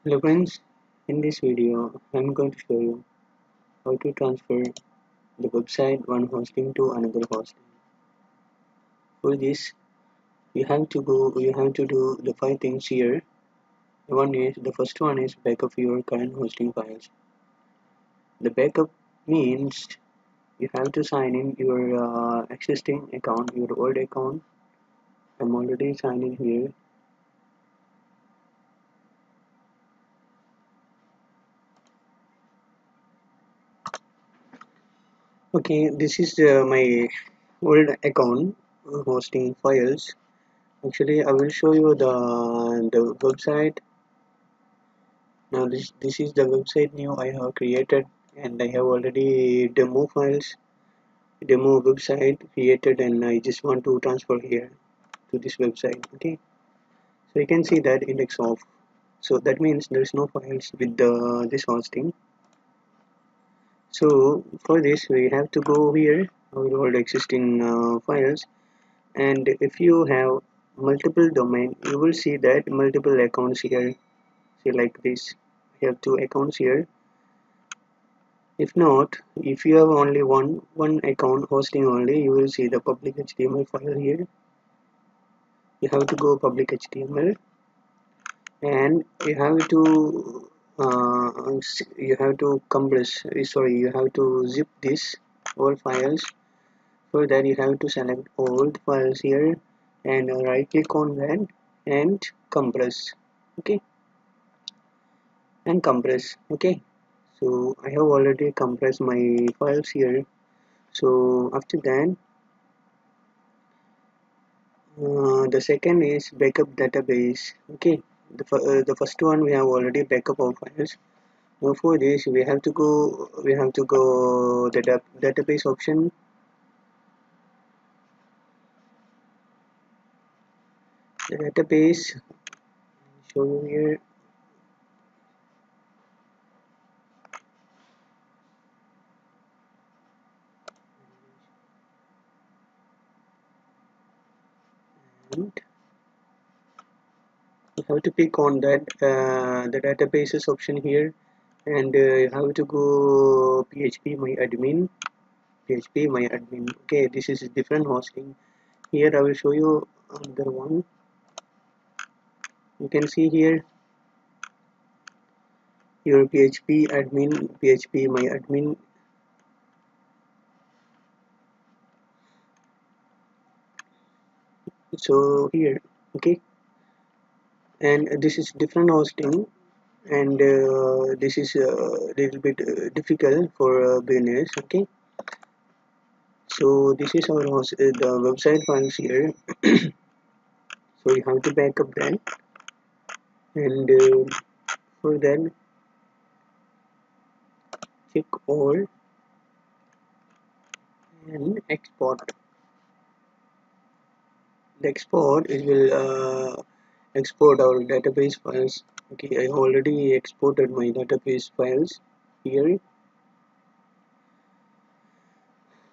Hello friends, in this video I'm going to show you how to transfer the website one hosting to another hosting. For this you have to do the five things here. The first one is backup your current hosting files. The backup means you have to sign in your existing account, your old account. I'm already signed in here. Okay, this is my old account hosting files. Actually, I will show you the website. Now this is the website new I have created, and I have already demo website created, and I just want to transfer here to this website. Okay, so you can see that index off. So that means there is no files with this hosting. So for this we have to go here our old existing files, and if you have multiple domain, you will see that multiple accounts here. See like this, I have two accounts here. If not, if you have only one account hosting only, you will see the public HTML file here. You have to go public HTML, and you have to compress. Sorry, you have to zip this all files. For that, you have to select all the files here and right click on that and compress. Okay, and compress. Okay, so I have already compressed my files here. So after that, the second is backup database. Okay, the first one we have already backup our files. Now for this we have to go the database option. The database show you here. And you have to pick on that the databases option here, and you have to go PHP my admin. PHP my admin. Okay, this is different hosting. Here I will show you another one. You can see here your PHP admin, PHP my admin. So here, okay, and this is different hosting, and this is a little bit difficult for beginners. Okay, so this is our the website files here. So you have to back up that, and for that check all and export. The export it will export our database files. Okay, I already exported my database files here.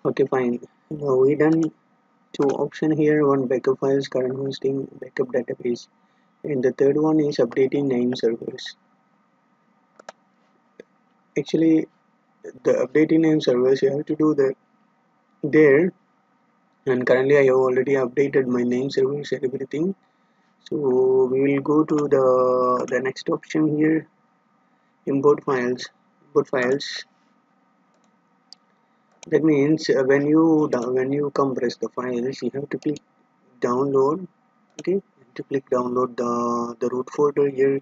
Okay, fine. Now we done two option here. One backup files, current hosting, backup database, and the third one is updating name servers. Actually, the updating name servers you have to do that there. And currently, I have already updated my name servers and everything. So we will go to the next option here. Import files. Import files. That means when you compress the files, you have to click download. Okay, you have to click download the root folder here.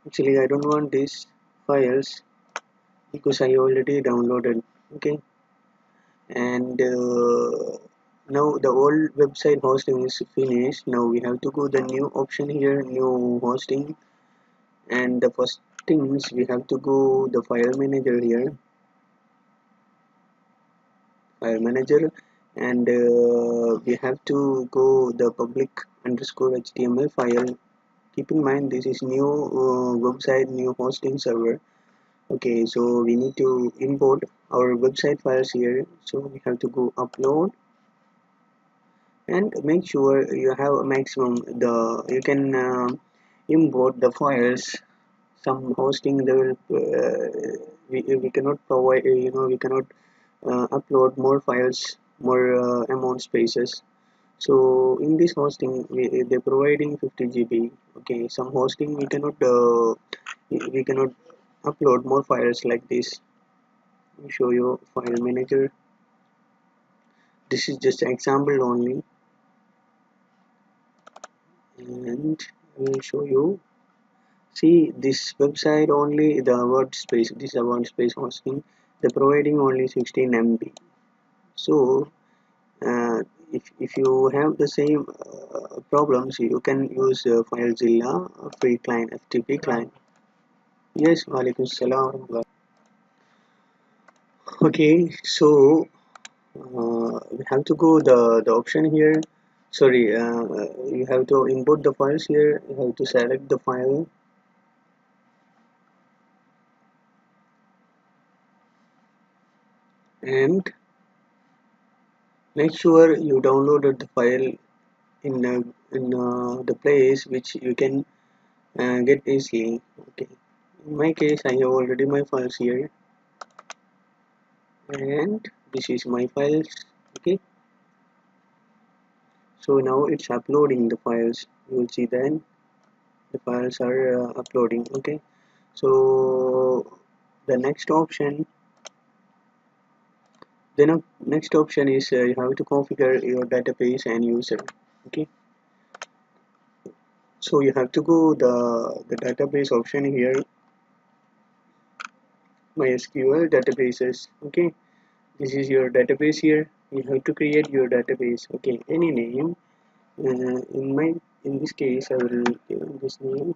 Actually, I don't want these files because I already downloaded. Okay, and now the old website hosting is finished. Now we have to go the new option here, new hosting, and the first things we have to go the file manager here. File manager, and we have to go the public underscore HTML file. Keep in mind this is new website, new hosting server. Okay, so we need to import our website files here. So we have to go upload, and make sure you have a maximum. You can import the files some hosting they will we cannot provide we cannot upload more files, more amount spaces. So in this hosting they're providing 50 GB. Okay, some hosting we cannot upload more files like this. Let me show you file manager. This is just an example only, and I will show you. See this website only the word space. This is word space hosting. They're providing only 16 MB. So uh, if you have the same problems, you can use FileZilla free client, FTP client. Yes, walaikum salam. Okay, so we have to go the option here. Sorry, you have to import the files here. You have to select the file, and make sure you downloaded the file in the place which you can get easily. Okay, in my case I have already my files here, and this is my files. Okay, so now it's uploading the files. You will see then the files are uploading. Okay, so the next option is you have to configure your database and user. Okay, so you have to go the database option here, MySQL databases. Okay, this is your database here. You have to create your database. Okay, any name. In this case I will give this name.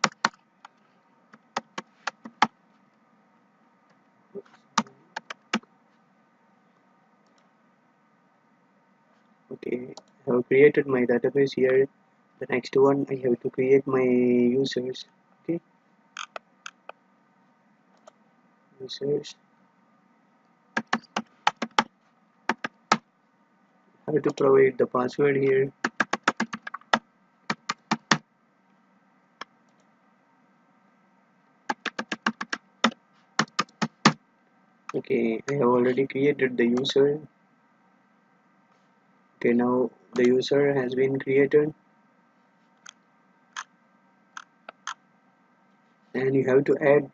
Okay, I have created my database here. The next one I have to create my users. Okay, users. I have to provide the password here. Okay, I have already created the user. Okay, now the user has been created, and you have to add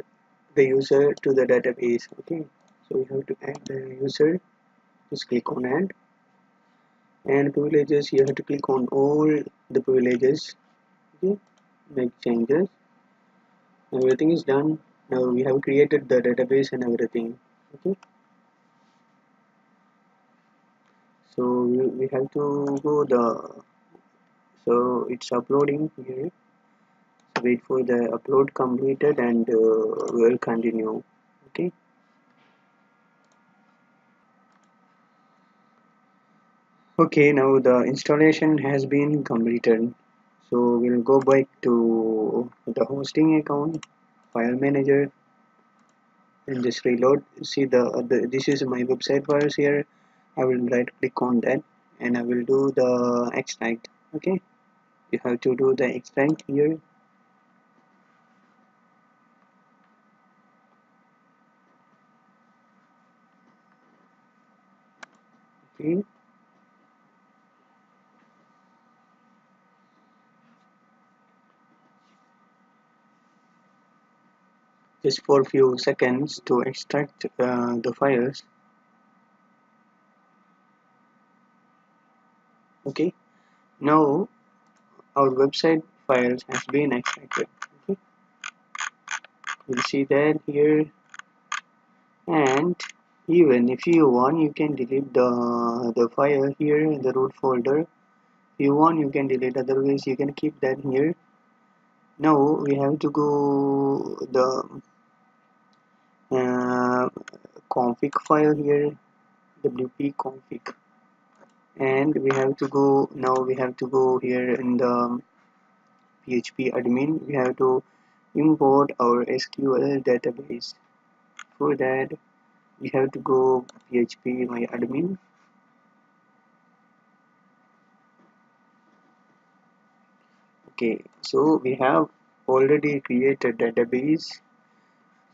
the user to the database. Okay, so you have to add the user. Just click on add, and privileges you have to click on all the privileges. Okay, make changes. Everything is done. Now we have created the database and everything. Okay, so we have to go so it's uploading here. So wait for the upload completed, and we'll continue. Okay, okay, now the installation has been completed. So we'll go back to the hosting account, file manager, and just reload. See the this is my website files here. I will right click on that, and I will do the extract. Okay, you have to do the extract here. Okay, just for few seconds to extract the files. Okay, now our website files has been extracted. Okay, you'll see that here, and even if you want you can delete the file here in the root folder. If you want you can delete, otherwise you can keep that here. Now we have to go the uh, config file here, wp config, and we have to go now we have to go here in the php admin. We have to import our sql database. For that we have to go php my admin. Okay, so we have already created database.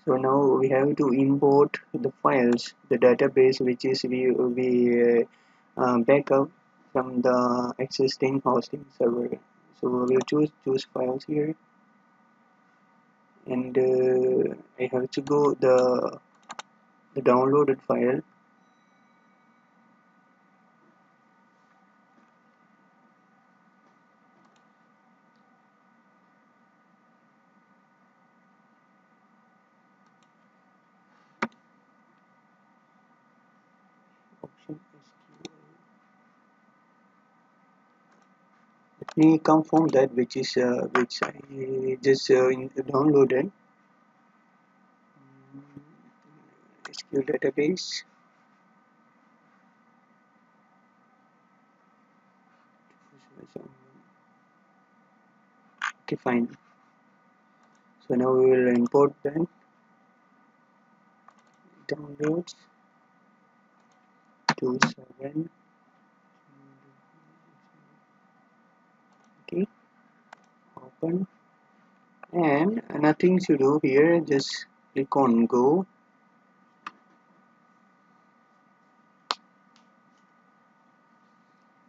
So now we have to import the files, the database which is we backup from the existing hosting server. So we'll choose files here, and I have to go the downloaded file. Option SQL. Let me confirm that which I just downloaded. SQL database. Okay, fine. So now we will import that. Downloads 27. Okay, open, and nothing to do here. Just click on go.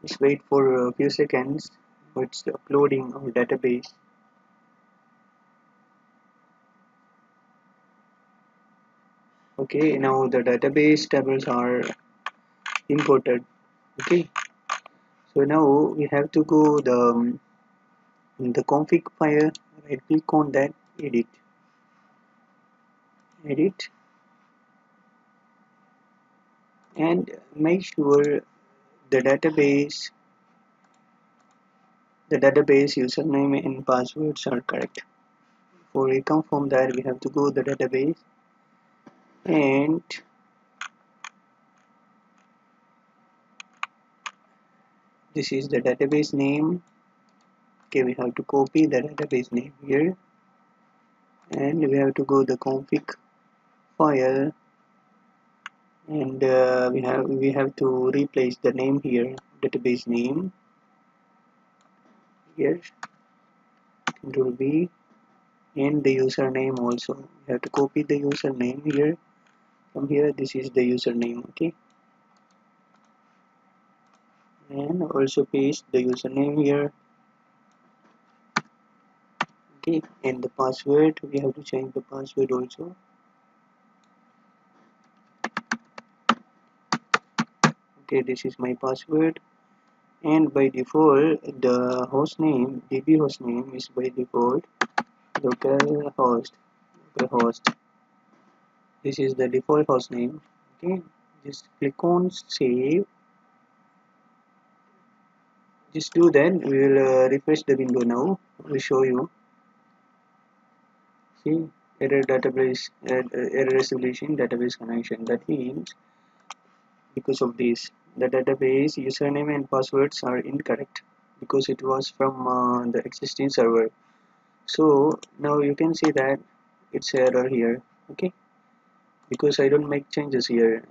Just wait for a few seconds. It's uploading our database. Okay, now the database tables are imported. Okay, so now we have to go in the config file. Right click on that, edit, and make sure the database username and passwords are correct. For reconfirm that, we have to go the database, and this is the database name. Okay, we have to copy the database name here, and we have to go the config file, and we have to replace the name here, database name here, Control V, and the username also. We have to copy the username here. From here, this is the username. Okay, and also paste the username here. Okay, and the password, we have to change the password also. Okay, this is my password, and by default the host name, db host name, is by default localhost. This is the default host name. Okay, just click on save. Just do that. We will refresh the window now. We'll show you. See, error resolution, database connection. That means because of this, the database username and passwords are incorrect because it was from the existing server. So now you can see that it's error here. Okay, because I don't make changes here.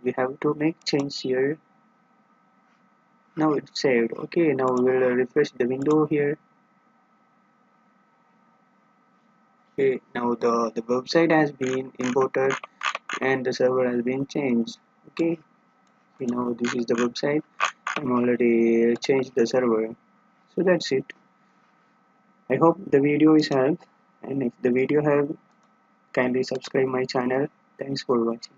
We have to make change here. Now it's saved. Okay, now we'll refresh the window here. Okay, now the website has been imported and the server has been changed. Okay, you know, this is the website. I'm already changed the server. So that's it. I hope the video is helped, and if the video helped, kindly subscribe my channel. Thanks for watching.